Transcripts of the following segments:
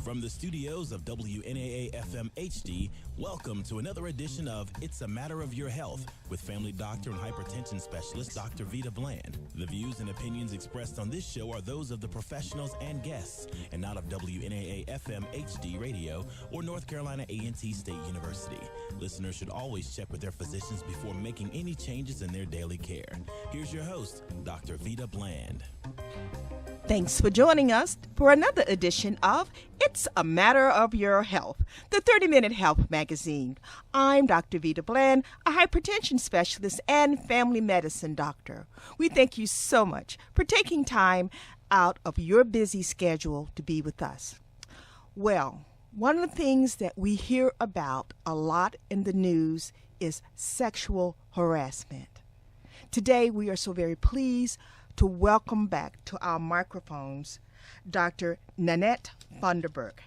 From the studios of WNAA FM HD, welcome to another edition of It's a Matter of Your Health with family doctor and hypertension specialist Dr. Vita Bland. The views and opinions expressed on this show are those of the professionals and guests and not of WNAA FM HD radio or North Carolina A&T State University. Listeners should always check with their physicians before making any changes in their daily care. Here's your host, Dr. Vita Bland. Thanks for joining us for another edition of It's a Matter of Your Health, the 30-minute health magazine. I'm Dr. Vita Bland, a hypertension specialist and family medicine doctor. We thank you so much for taking time out of your busy schedule to be with us. Well, one of the things that we hear about a lot in the news is sexual harassment. Today, we are so very pleased to welcome back to our microphones Dr. Nannette Funderburk.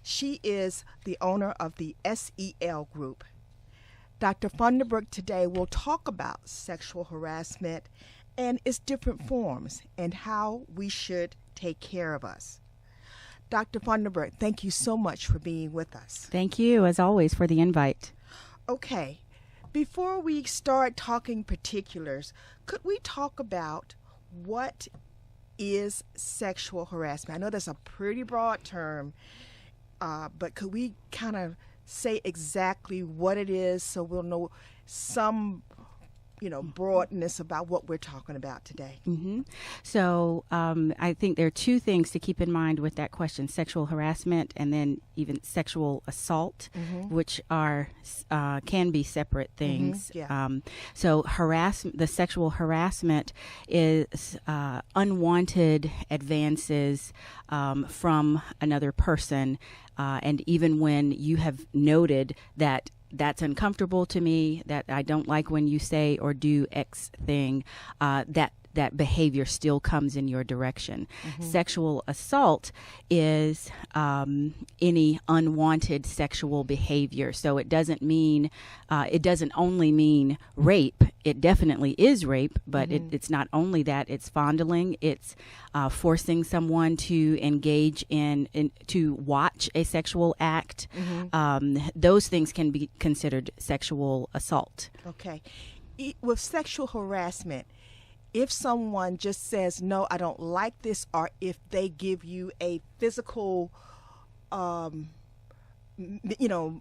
She is the owner of the SEL Group. Dr. Funderburk today will talk about sexual harassment and its different forms and how we should take care of us. Dr. Funderburk, thank you so much for being with us. Thank you, as always, for the invite. Okay, before we start talking particulars, could we talk about what is sexual harassment? I know that's a pretty broad term, but could we kind of say exactly what it is so we'll know some, broadness about what we're talking about today? Mm-hmm. So I think there are two things to keep in mind with that question: sexual harassment and then even sexual assault, which are can be separate things. Yeah. So the sexual harassment is unwanted advances from another person, and even when you have noted that that's uncomfortable to me, that I don't like when you say or do X thing, that behavior still comes in your direction. Sexual assault is any unwanted sexual behavior. So it doesn't only mean rape. It definitely is rape, but it's not only that. It's fondling. It's forcing someone to engage to watch a sexual act. Those things can be considered sexual assault. Okay. With sexual harassment, if someone just says, no, I don't like this, or if they give you a physical,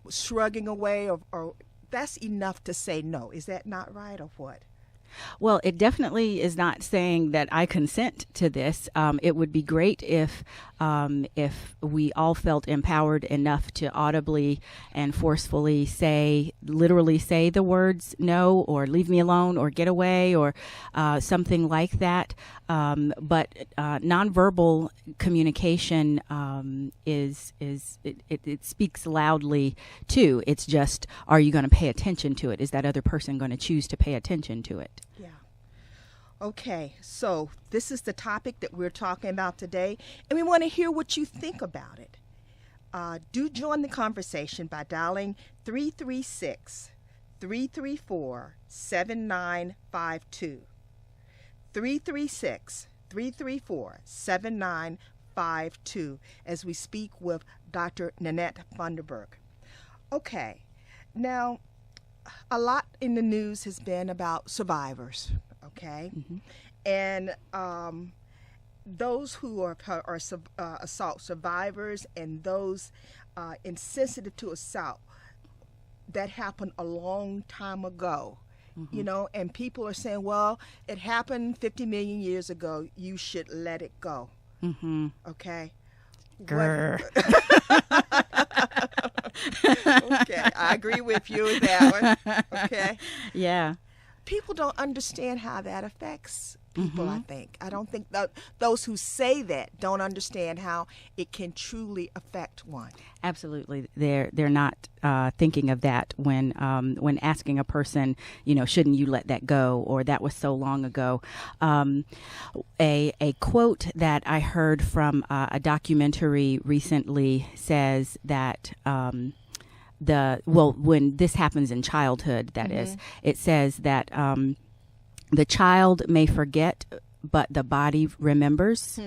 shrugging away, or that's enough to say no. Is that not right, or what? Well, it definitely is not saying that I consent to this. It would be great if we all felt empowered enough to audibly and forcefully literally say the words no, or leave me alone, or get away, or something like that. But nonverbal communication it speaks loudly too. It's just, are you going to pay attention to it? Is that other person going to choose to pay attention to it? Yeah. Okay, so this is the topic that we're talking about today, and we want to hear what you think about it. Do join the conversation by dialing 336-334-7952. 336-334-7952 as we speak with Dr. Nannette Funderburk. Okay, now a lot in the news has been about survivors, okay? And those who are assault survivors and those insensitive to assault, that happened a long time ago. And people are saying, well, it happened 50 million years ago. You should let it go. Okay? Grr. Okay, I agree with you with that one. Okay? Yeah. People don't understand how that affects people, I think. I don't think those who say that don't understand how it can truly affect one. Absolutely. They're not thinking of that when asking a person, shouldn't you let that go, or that was so long ago. A quote that I heard from a documentary recently says that when this happens in childhood, that is, it says that the child may forget, but the body remembers.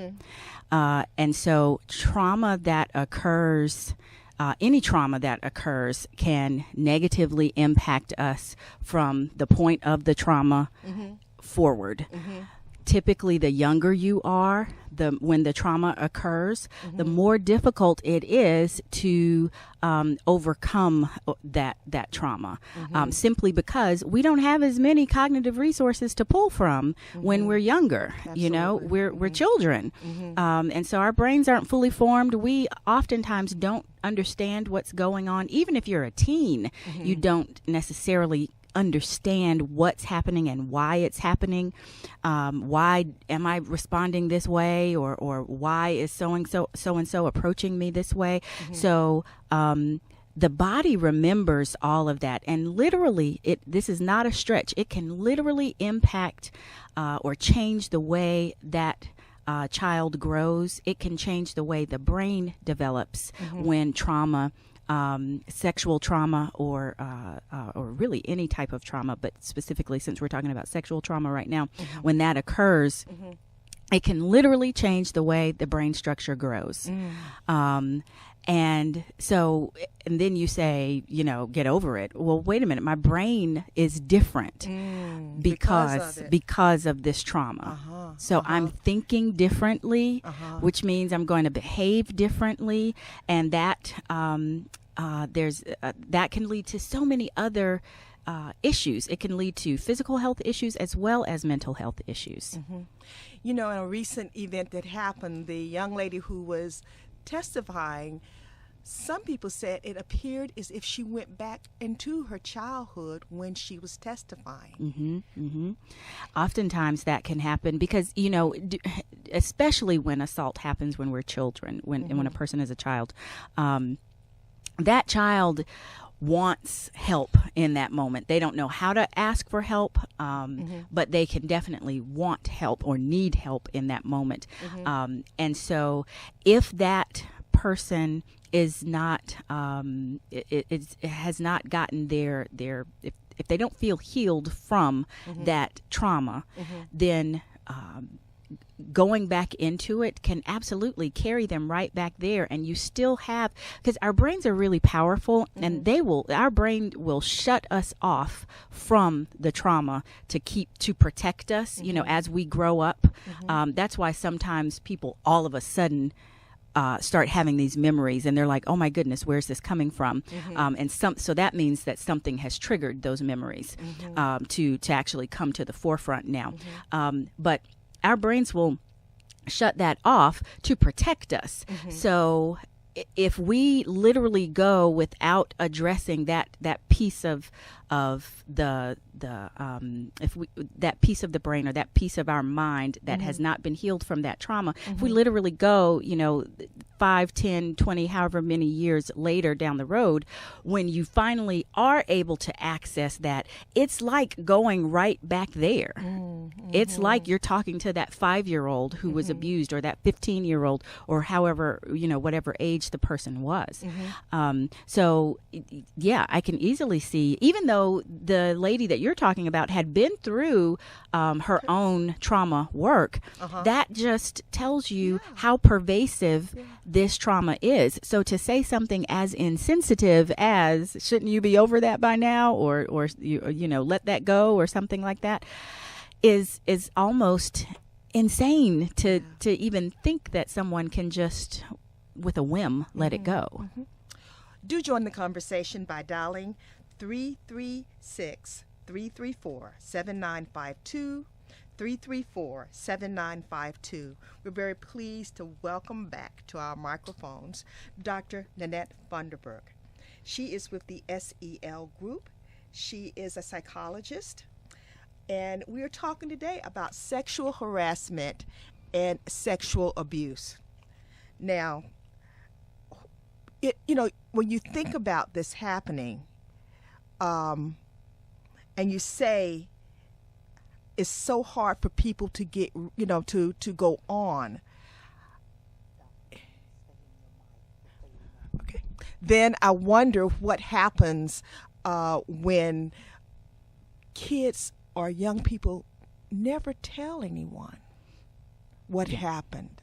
And so trauma that occurs, any trauma that occurs can negatively impact us from the point of the trauma forward. Typically, the younger you are, when the trauma occurs, the more difficult it is to overcome that trauma. Simply because we don't have as many cognitive resources to pull from when we're younger. Absolutely. You know, we're children, and so our brains aren't fully formed. We oftentimes don't understand what's going on. Even if you're a teen, you don't necessarily understand what's happening and why it's happening. Why am I responding this way, or why is so and so approaching me this way? So the body remembers all of that, and literally, this is not a stretch. It can literally impact or change the way that child grows. It can change the way the brain develops when trauma, sexual trauma, or really any type of trauma, but specifically since we're talking about sexual trauma right now, when that occurs, it can literally change the way the brain structure grows. And so, and then you say, you know, get over it. Well, wait a minute, my brain is different because of this trauma. So I'm thinking differently, which means I'm going to behave differently, and that that can lead to so many other issues. It can lead to physical health issues as well as mental health issues. You know, in a recent event that happened, the young lady who was testifying, some people said it appeared as if she went back into her childhood when she was testifying. Oftentimes that can happen because, you know, especially when assault happens when we're children, when a person is a child, that child wants help in that moment. They don't know how to ask for help, but they can definitely want help or need help in that moment. And so if that person is not, it has not gotten if they don't feel healed from that trauma, then going back into it can absolutely carry them right back there. And you still have, because our brains are really powerful, and our brain will shut us off from the trauma to protect us, you know, as we grow up. That's why sometimes people all of a sudden start having these memories, and they're like, oh my goodness, where's this coming from? So that means that something has triggered those memories to actually come to the forefront now. But our brains will shut that off to protect us. So if we literally go without addressing that piece of that piece of the brain or that piece of our mind that has not been healed from that trauma, if we literally go, you know, 5, 10, 20, however many years later down the road, when you finally are able to access that, it's like going right back there. It's like you're talking to that 5-year-old who was abused, or that 15-year-old, or however, you know, whatever age the person was. So yeah, I can easily see, even though the lady that you're talking about had been through her own trauma work, that just tells you how pervasive this trauma is. So to say something as insensitive as, shouldn't you be over that by now, or you know, let that go, or something like that, is almost insane to even think that someone can just, with a whim, let it go. Do join the conversation by dialing 336-334-7952, 334-7952. We're very pleased to welcome back to our microphones Dr. Nannette Funderburk. She is with the SEL group. She is a psychologist, and we're talking today about sexual harassment and sexual abuse. Now, you know, when you think about this happening, and you say it's so hard for people to get, you know, to go on. Okay. Then I wonder what happens when kids or young people never tell anyone what happened.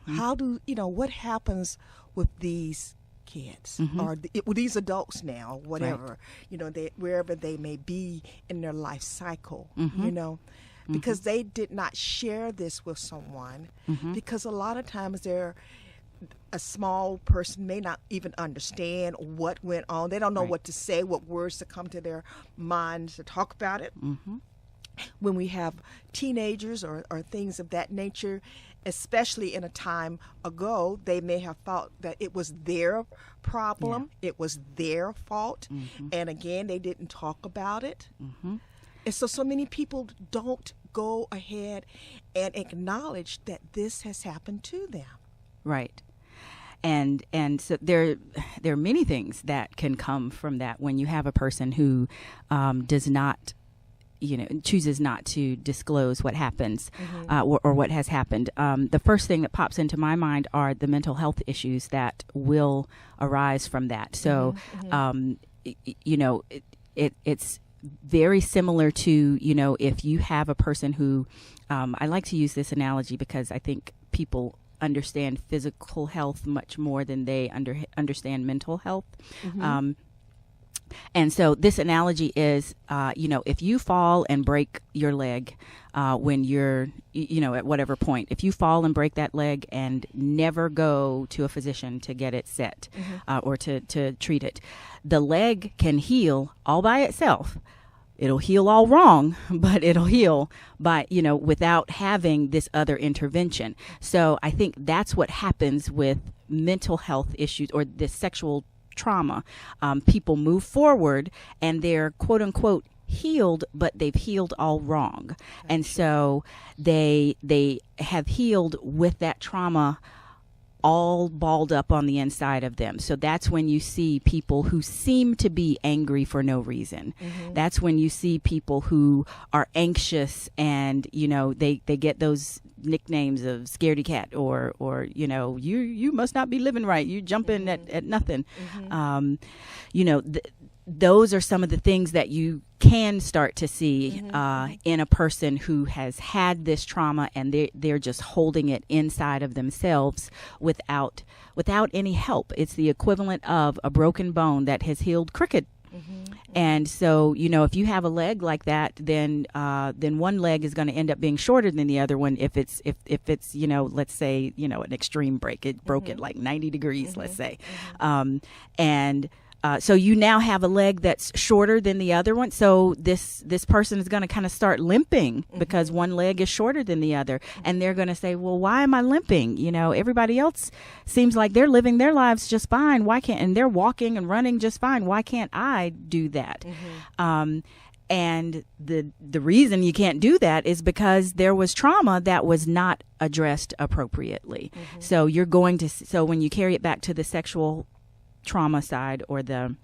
How do, what happens with these kids or with these adults now, whatever, wherever they may be in their life cycle, because they did not share this with someone, because a lot of times a small person may not even understand what went on. They don't know what to say, what words to come to their minds to talk about it. When we have teenagers or things of that nature, especially in a time ago, they may have thought that it was their problem, it was their fault, and again, they didn't talk about it. And so many people don't go ahead and acknowledge that this has happened to them. Right. And so there are many things that can come from that when you have a person who does not, chooses not to disclose what happens or what has happened. The first thing that pops into my mind are the mental health issues that will arise from that. So, it's very similar to, if you have a person who, I like to use this analogy because I think people understand physical health much more than they understand mental health. And so this analogy is, if you fall and break your leg when you're, at whatever point, if you fall and break that leg and never go to a physician to get it set or to treat it, the leg can heal all by itself. It'll heal all wrong, but it'll heal by, without having this other intervention. So I think that's what happens with mental health issues or this sexual trauma. People move forward and they're quote unquote healed, but they've healed all wrong. And so they have healed with that trauma all balled up on the inside of them. So that's when you see people who seem to be angry for no reason. That's when you see people who are anxious and, they get those nicknames of scaredy cat or you must not be living right. You jumping at nothing. Those are some of the things that you can start to see in a person who has had this trauma and they're just holding it inside of themselves without any help. It's the equivalent of a broken bone that has healed crooked. And so, if you have a leg like that, then one leg is going to end up being shorter than the other one. If it's let's say, an extreme break, it broke it like 90 degrees, let's say. So you now have a leg that's shorter than the other one. So this person is going to kind of start limping because one leg is shorter than the other. And they're going to say, well, why am I limping? Everybody else seems like they're living their lives just fine. Why can't, and they're walking and running just fine. Why can't I do that? And the reason you can't do that is because there was trauma that was not addressed appropriately. So so when you carry it back to the sexual trauma side or the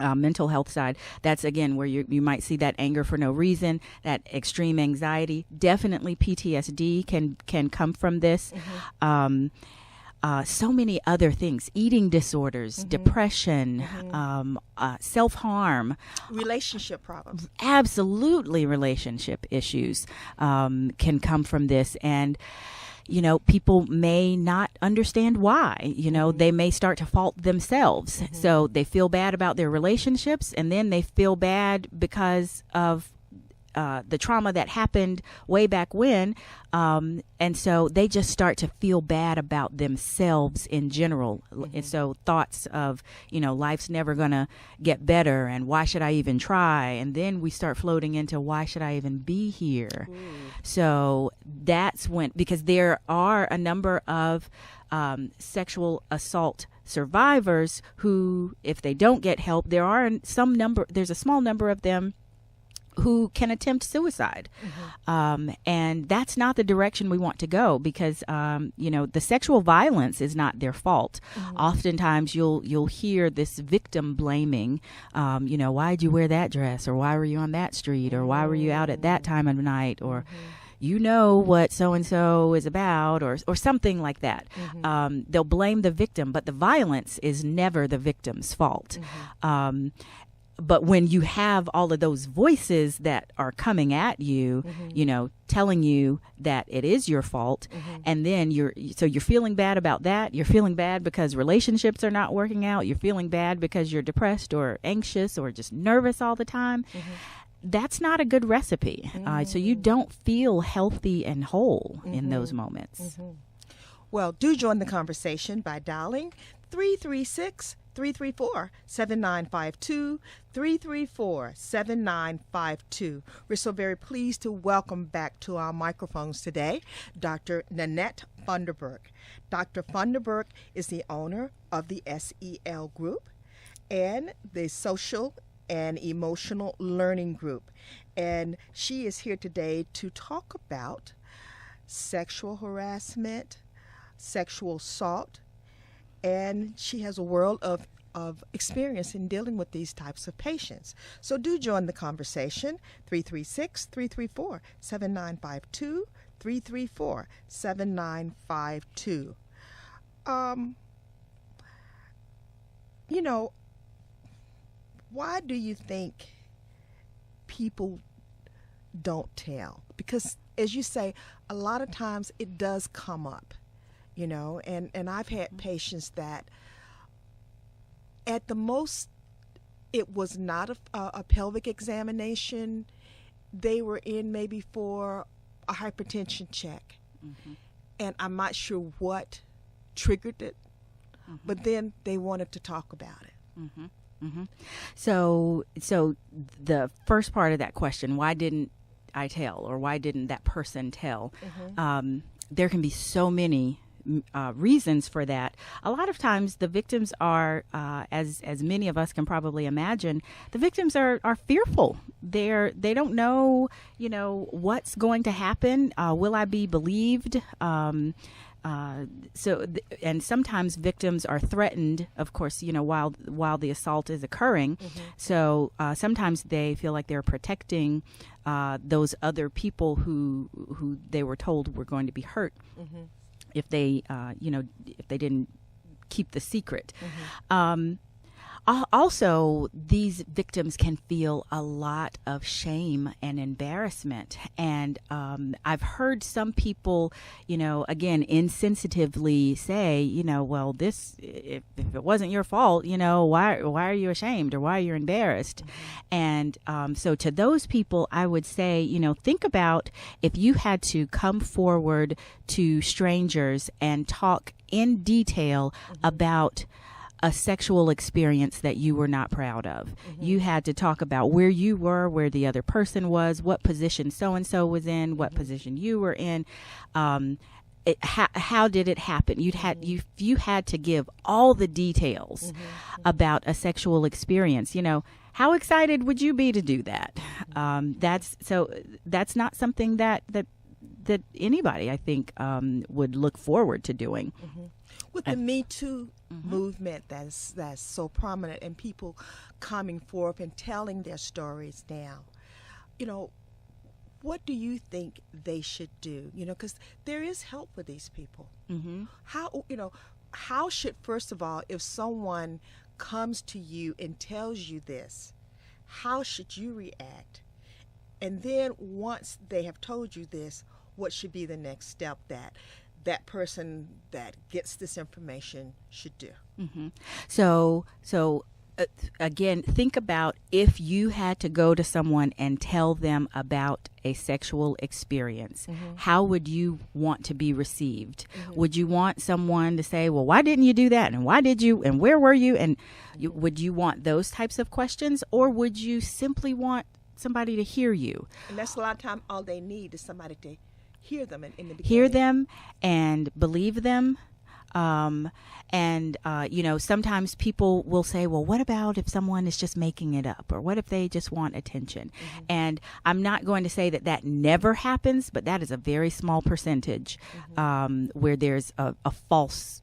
mental health side, that's again where you might see that anger for no reason, that extreme anxiety. Definitely PTSD can come from this. So many other things, eating disorders, depression, self-harm. Relationship problems. Absolutely, relationship issues can come from this. And people may not understand why. They may start to fault themselves. So they feel bad about their relationships, and then they feel bad because of the trauma that happened way back when. And so they just start to feel bad about themselves in general. And so thoughts of, life's never going to get better and why should I even try? And then we start floating into why should I even be here? So that's because there are a number of sexual assault survivors who, if they don't get help, there's a small number of them who can attempt suicide. And that's not the direction we want to go because, the sexual violence is not their fault. Oftentimes you'll hear this victim blaming, why'd you wear that dress? Or why were you on that street? Or why were you out at that time of night? Or, what so-and-so is about or something like that. They'll blame the victim, but the violence is never the victim's fault. but when you have all of those voices that are coming at you, telling you that it is your fault, and then you're feeling bad about that. You're feeling bad because relationships are not working out. You're feeling bad because you're depressed or anxious or just nervous all the time. That's not a good recipe. So you don't feel healthy and whole in those moments. Well, do join the conversation by dialing 336-334-7952, 334-7952. We're so very pleased to welcome back to our microphones today Dr. Nannette Funderburk. Dr. Funderburk is the owner of the SEL Group and the Social and Emotional Learning Group. And she is here today to talk about sexual harassment, sexual assault, and she has a world of experience in dealing with these types of patients. So do join the conversation, 336-334-7952, 334-7952. Why do you think people don't tell? Because, as you say, a lot of times it does come up. And I've had patients that at the most it was not a pelvic examination. They were in maybe for a hypertension check. And I'm not sure what triggered it, but then they wanted to talk about it. So the first part of that question, why didn't I tell, or why didn't that person tell? There can be so many reasons for that. A lot of times the victims are, as many of us can probably imagine, the victims are fearful. They don't know, what's going to happen. Will I be believed? And sometimes victims are threatened, of course, while the assault is occurring. So sometimes they feel like they're protecting those other people who they were told were going to be hurt if they, if they didn't keep the secret. Also, these victims can feel a lot of shame and embarrassment. And I've heard some people, again, insensitively say, well, this, if it wasn't your fault, why are you ashamed, or why are you embarrassed? And so to those people, I would say, think about if you had to come forward to strangers and talk in detail about a sexual experience that you were not proud of. You had to talk about where you were, where the other person was, what position so-and-so was in, what position you were in. How did it happen? You had to give all the details about a sexual experience. How excited would you be to do that? That's not something that anybody, I think, would look forward to doing. With the Me Too movement that's so prominent, and people coming forth and telling their stories now, what do you think they should do? Because there is help for these people. How should, first of all, if someone comes to you and tells you this, how should you react? And then once they have told you this, what should be the next step that person that gets this information should do? So again, think about if you had to go to someone and tell them about a sexual experience, how would you want to be received? Would you want someone to say, well, why didn't you do that? And why did you? And where were you? And would you want those types of questions? Or would you simply want somebody to hear you? And that's a lot of time all they need is somebody to hear them in the beginning. Hear them and believe them. Sometimes people will say, well, what about if someone is just making it up? Or what if they just want attention? And I'm not going to say that never happens, but that is a very small percentage where there's a false,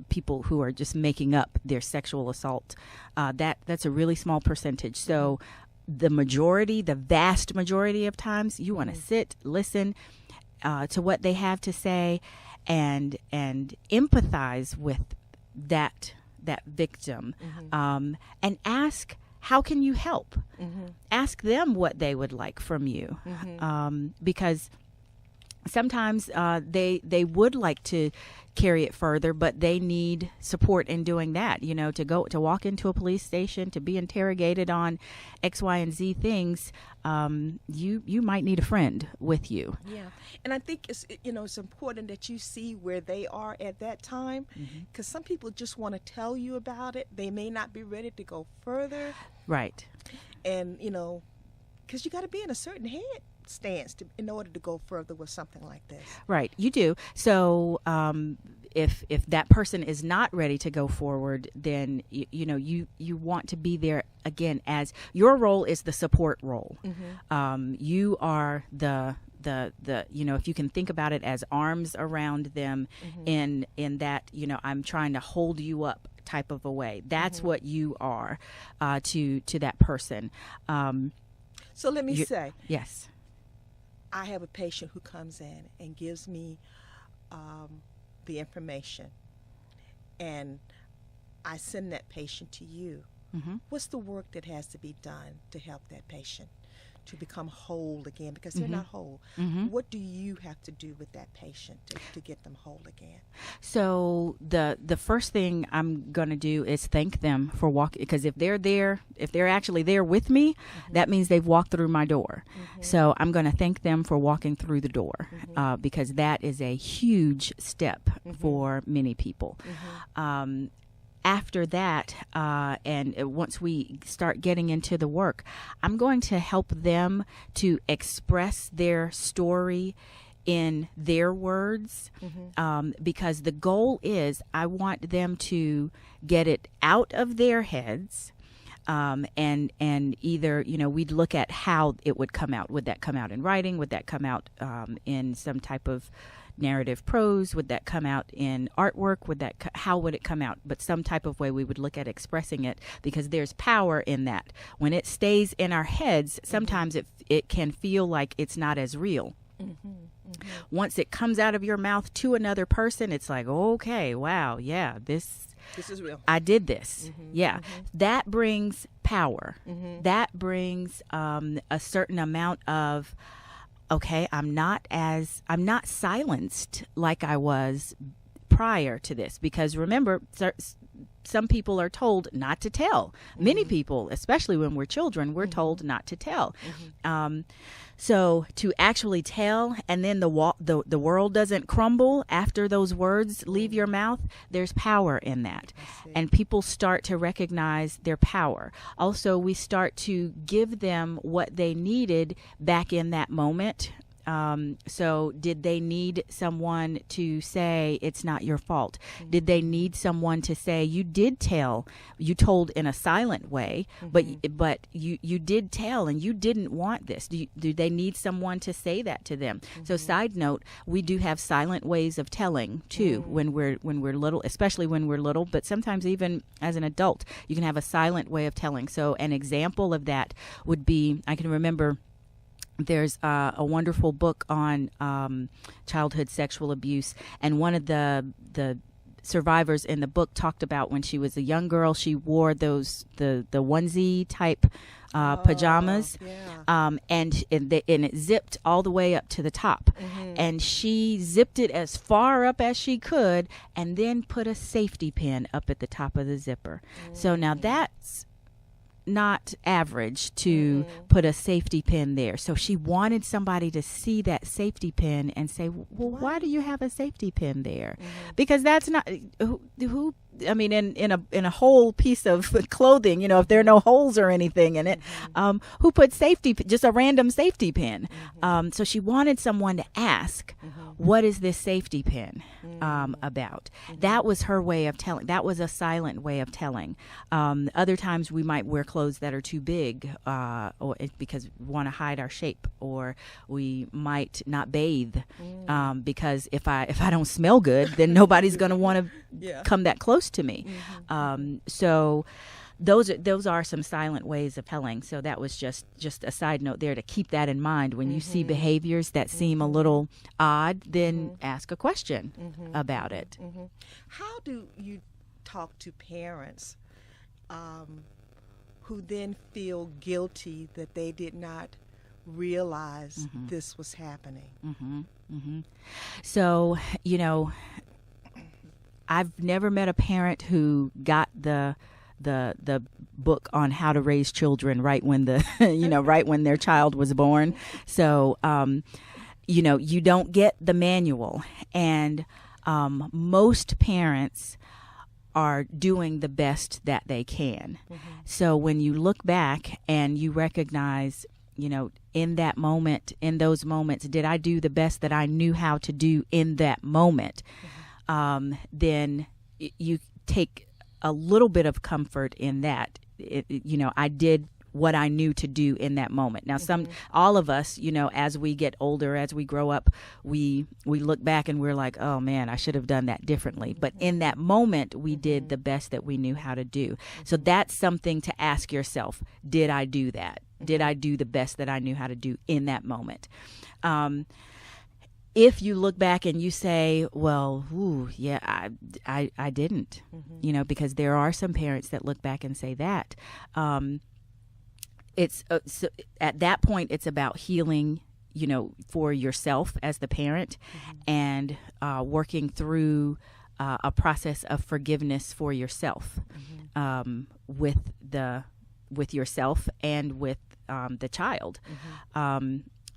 people who are just making up their sexual assault. That's a really small percentage. So the vast majority of times, you want to sit, listen to what they have to say, and empathize with that victim, and ask how can you help? Ask them what they would like from you, because sometimes they would like to carry it further, but they need support in doing that. To walk into a police station, to be interrogated on X, Y, and Z things, you might need a friend with you. Yeah, and I think it's important that you see where they are at that time, because some people just want to tell you about it. They may not be ready to go further. Right. And because you got to be in a certain head stance in order to go further with something like this. Right, you do. So if that person is not ready to go forward, then you want to be there again, as your role is the support role. You are the if you can think about it as arms around them, in that I'm trying to hold you up type of a way. That's what you are to that person. So let me say, yes. I have a patient who comes in and gives me the information, and I send that patient to you. What's the work that has to be done to help that patient to become whole again, because they're not whole? What do you have to do with that patient to get them whole again? So the first thing I'm going to do is thank them for walking, because if they're actually there with me, that means they've walked through my door. So I'm going to thank them for walking through the door, because that is a huge step for many people. After that, and once we start getting into the work, I'm going to help them to express their story in their words, because the goal is I want them to get it out of their heads. And either, we'd look at how it would come out. Would that come out in writing? Would that come out in some type of narrative prose? Would that come out in artwork? How would it come out? But some type of way we would look at expressing it, because there's power in that. When it stays in our heads, sometimes it can feel like it's not as real. Once it comes out of your mouth to another person, it's like, okay, wow, yeah, this is real. I did this. That brings power. That brings a certain amount of, okay, I'm not silenced like I was prior to this. Because remember, some people are told not to tell. Many people, especially when we're children, we're told not to tell. So to actually tell, and then the world doesn't crumble after those words leave your mouth, there's power in that. And people start to recognize their power. Also, we start to give them what they needed back in that moment. So did they need someone to say it's not your fault? Did they need someone to say you told in a silent way, but you did tell and you didn't want this? Do they need someone to say that to them? So side note, we do have silent ways of telling too when we're little, especially when we're little, but sometimes even as an adult, you can have a silent way of telling. So an example of that would be, I can remember there's a wonderful book on childhood sexual abuse, and one of the survivors in the book talked about when she was a young girl, she wore the onesie type pajamas, and it zipped all the way up to the top, and she zipped it as far up as she could, and then put a safety pin up at the top of the zipper. So now that's not average to put a safety pin there. So she wanted somebody to see that safety pin and say, well, why do you have a safety pin there? Because that's not who I mean, in a whole piece of clothing, if there are no holes or anything in it, who put just a random safety pin? So she wanted someone to ask, what is this safety pin about? That was her way of telling. That was a silent way of telling. Other times we might wear clothes that are too big, or because we want to hide our shape, or we might not bathe because if I don't smell good, then nobody's going to want to come that close to me. So those are some silent ways of telling. So that was just a side note there to keep that in mind. When you see behaviors that seem a little odd, then ask a question about it. How do you talk to parents who then feel guilty that they did not realize this was happening. So, I've never met a parent who got the book on how to raise children right when right when their child was born. So, you don't get the manual, and most parents are doing the best that they can. So when you look back and you recognize, in that moment, in those moments, did I do the best that I knew how to do in that moment? Then you take a little bit of comfort in that. I did what I knew to do in that moment. Now, all of us, as we get older, as we grow up, we look back and we're like, oh man, I should have done that differently. But in that moment, we did the best that we knew how to do. So that's something to ask yourself. Did I do that? Did I do the best that I knew how to do in that moment? If you look back and you say, well, I didn't, because there are some parents that look back and say that. It's so at that point, it's about healing, for yourself as the parent, and working through a process of forgiveness for yourself, with yourself and with the child,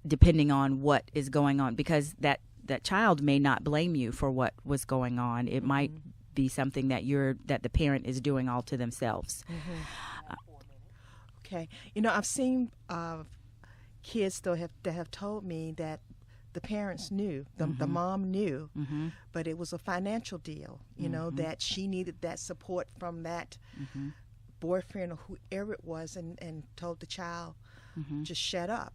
depending on what is going on, because that child may not blame you for what was going on. It might be something that the parent is doing all to themselves. Okay. I've seen kids that have told me that the parents knew, the mom knew, but it was a financial deal, that she needed that support from that boyfriend or whoever it was, and told the child, just shut up,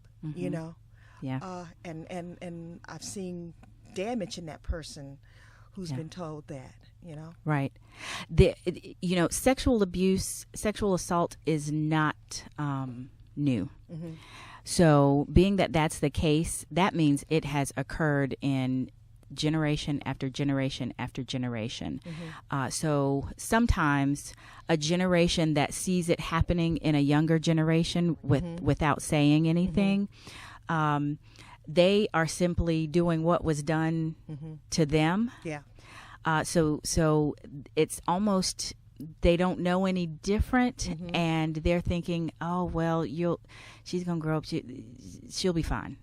Yeah. And I've seen damage in that person who's been told that, Right. Sexual abuse, sexual assault is not new. So being that that's the case, that means it has occurred in generation after generation after generation. So sometimes a generation that sees it happening in a younger generation without saying anything, they are simply doing what was done to them. Yeah. So it's almost, they don't know any different, and they're thinking, oh, well, she's going to grow up, she'll be fine.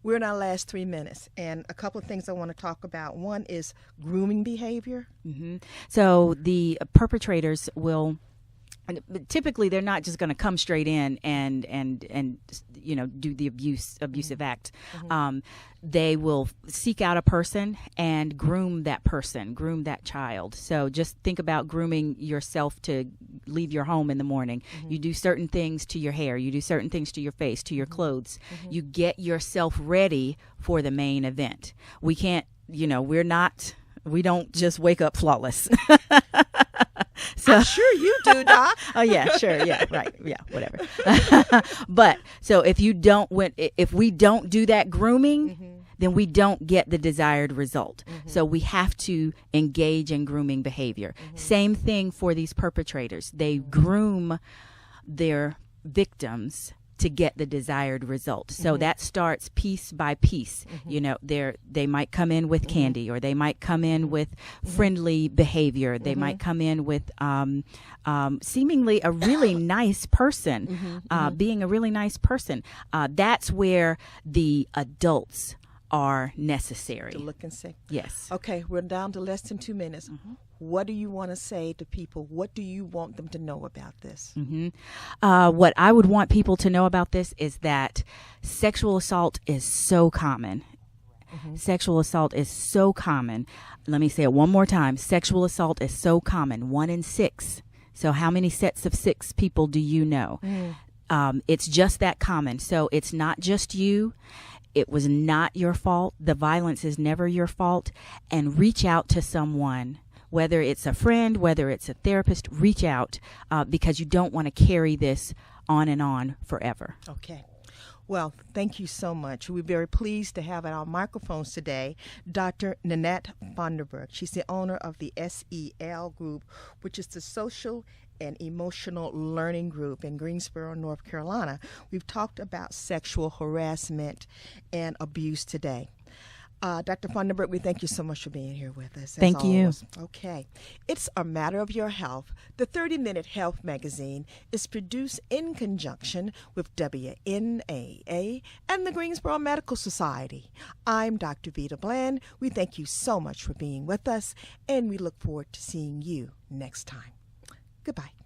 We're in our last 3 minutes, and a couple of things I want to talk about. One is grooming behavior. So the perpetrators will, typically they're not just going to come straight in and do the abusive act. They will seek out a person and groom that person, groom that child. So just think about grooming yourself to leave your home in the morning. You do certain things to your hair, you do certain things to your face, to your clothes. You get yourself ready for the main event. We can't, we don't just wake up flawless. So, I'm sure you do, Doc. Oh yeah, sure, yeah, right, yeah, whatever. But so if we don't do that grooming, then we don't get the desired result. So we have to engage in grooming behavior. Same thing for these perpetrators. They groom their victims to get the desired result. So that starts piece by piece. They might come in with candy, or they might come in with friendly behavior. They might come in with seemingly a really nice person, being a really nice person. That's where the adults are necessary. To look and see. Yes. Okay, we're down to less than 2 minutes. What do you want to say to people? What do you want them to know about this? What I would want people to know about this is that sexual assault is so common. Sexual assault is so common. Let me say it one more time. Sexual assault is so common. 1 in 6. So how many sets of 6 people do you know? It's just that common. So it's not just you. It was not your fault. The violence is never your fault. And reach out to someone, whether it's a friend, whether it's a therapist. Reach out because you don't want to carry this on and on forever. Okay. Well, thank you so much. We're very pleased to have at our microphones today Dr. Nannette Funderburk. She's the owner of the SEL Group, which is the Social and Emotional Learning Group in Greensboro, North Carolina. We've talked about sexual harassment and abuse today. Dr. Funderburk, we thank you so much for being here with us. Thank you. Okay. It's a Matter of Your Health. The 30-Minute Health Magazine is produced in conjunction with WNAA and the Greensboro Medical Society. I'm Dr. Vita Bland. We thank you so much for being with us, and we look forward to seeing you next time. Goodbye.